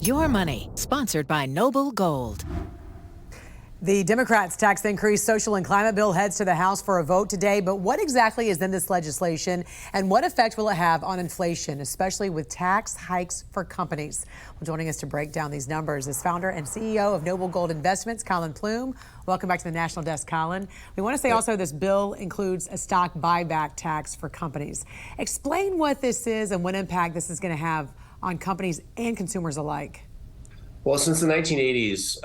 Your Money, sponsored by Noble Gold. The Democrats' tax increase social and climate bill heads to the House for a vote today. But what exactly is in this legislation and what effect will it have on inflation, especially with tax hikes for companies? Well, joining us to break down these numbers is founder and CEO of Noble Gold Investments, Collin Plume. Welcome back to the National Desk, Collin. We want to say also this bill includes a stock buyback tax for companies. Explain what this is and what impact this is going to have on companies and consumers alike. Well, since the 1980s,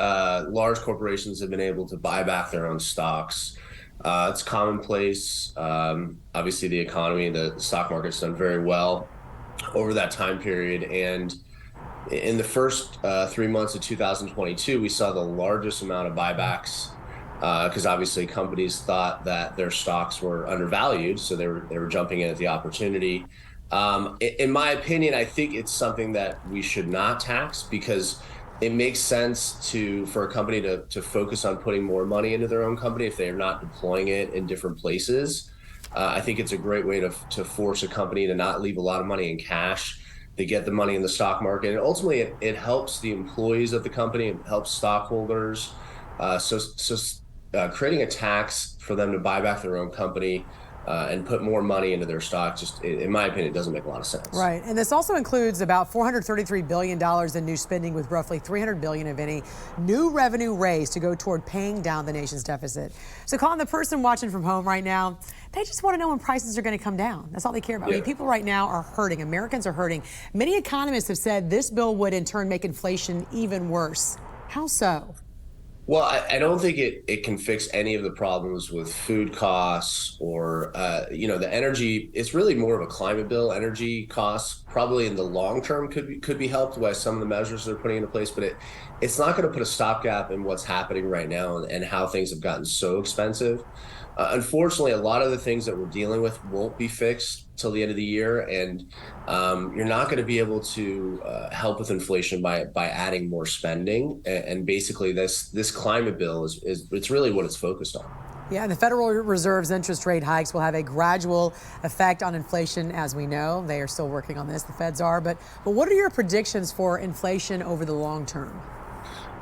large corporations have been able to buy back their own stocks. It's commonplace. Obviously, the economy, the stock market's done very well over that time period. And in the first 3 months of 2022, we saw the largest amount of buybacks because obviously companies thought that their stocks were undervalued, so they were jumping in at the opportunity. In my opinion, I think it's something that we should not tax because it makes sense for a company to focus on putting more money into their own company if they are not deploying it in different places. I think it's a great way to force a company to not leave a lot of money in cash. They get the money in the stock market, and ultimately it helps the employees of the company, it helps stockholders. Creating a tax for them to buy back their own company and put more money into their stock, just in my opinion, it doesn't make a lot of sense. Right, and this also includes about $433 billion in new spending, with roughly $300 billion of any new revenue raised to go toward paying down the nation's deficit. So, Collin, the person watching from home right now, they just want to know when prices are going to come down. That's all they care about. Yeah. I mean, people right now are hurting. Americans are hurting. Many economists have said this bill would, in turn, make inflation even worse. How so? Well, I don't think it can fix any of the problems with food costs or, the energy. It's really more of a climate bill. Energy costs probably in the long term could be helped by some of the measures they're putting into place, but it's not going to put a stopgap in what's happening right now and how things have gotten so expensive. Unfortunately, a lot of the things that we're dealing with won't be fixed till the end of the year, and you're not going to be able to help with inflation by adding more spending. And basically, this climate bill it's really what it's focused on. Yeah, and the Federal Reserve's interest rate hikes will have a gradual effect on inflation, as we know. They are still working on this, the Feds are. But what are your predictions for inflation over the long term?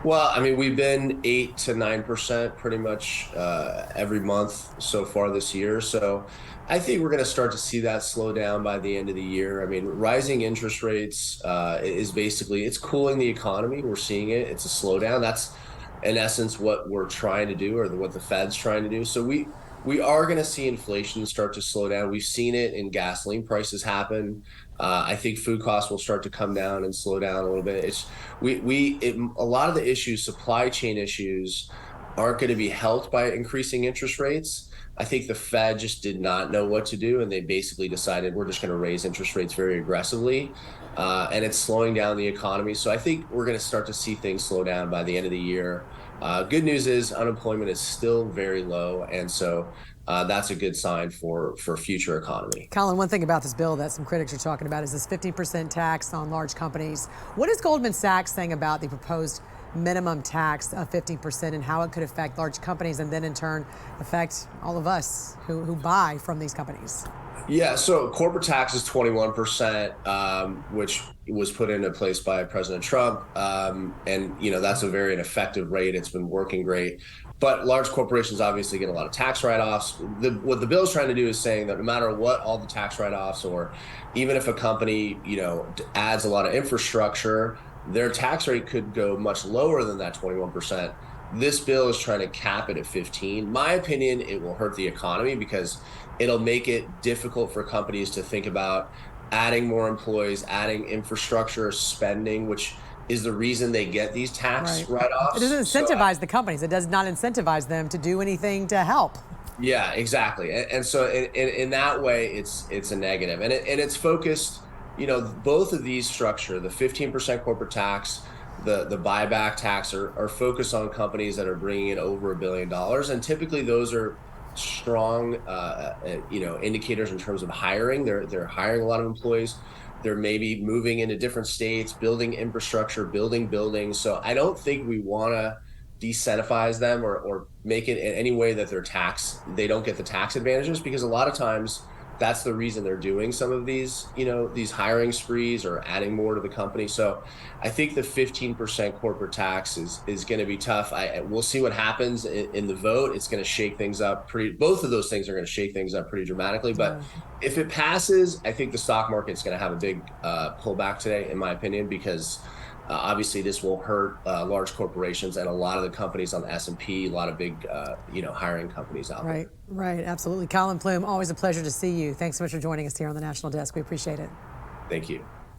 Well, I mean, we've been 8 to 9% pretty much every month so far this year. So I think we're going to start to see that slow down by the end of the year. I mean, rising interest rates is basically, it's cooling the economy. We're seeing it. It's a slowdown. That's in essence what we're trying to do, or what the Fed's trying to do. So we are going to see inflation start to slow down. We've seen it in gasoline prices happen. I think food costs will start to come down and slow down a little bit. A lot of the issues, supply chain issues, aren't going to be helped by increasing interest rates. I think the Fed just did not know what to do, and they basically decided we're just going to raise interest rates very aggressively, and it's slowing down the economy. So I think we're going to start to see things slow down by the end of the year. Good news is unemployment is still very low, and so that's a good sign for future economy. Collin, one thing about this bill that some critics are talking about is this 15% tax on large companies. What is Goldman Sachs saying about the proposed minimum tax of 15% and how it could affect large companies and then in turn affect all of us who buy from these companies? Yeah, so corporate tax is 21%, which was put into place by President Trump. And, that's a very effective rate. It's been working great. But large corporations obviously get a lot of tax write-offs. What the bill is trying to do is saying that no matter what all the tax write-offs, or even if a company, adds a lot of infrastructure, their tax rate could go much lower than that 21%. This bill is trying to cap it at 15. My opinion, it will hurt the economy because it'll make it difficult for companies to think about adding more employees, adding infrastructure spending, which is the reason they get these tax write-offs. It doesn't incentivize the companies. It does not incentivize them to do anything to help. Yeah, exactly. And so in that way, it's a negative. And it's focused, both of these structure, the 15% corporate tax, the buyback tax are focused on companies that are bringing in over $1 billion. And typically those are strong, indicators in terms of hiring. They're hiring a lot of employees. They're maybe moving into different states, building infrastructure, building buildings. So I don't think we want to de-incentivize them or make it in any way that they don't get the tax advantages, because a lot of times that's the reason they're doing some of these, these hiring sprees or adding more to the company. So I think the 15% corporate tax is going to be tough. We'll see what happens in the vote. It's going to shake things up both of those things are going to shake things up pretty dramatically. But if it passes, I think the stock market's going to have a big pullback today, in my opinion, because obviously this will hurt large corporations and a lot of the companies on the S&P, a lot of big, hiring companies out there. Right, absolutely. Collin Plume, always a pleasure to see you. Thanks so much for joining us here on the National Desk. We appreciate it. Thank you.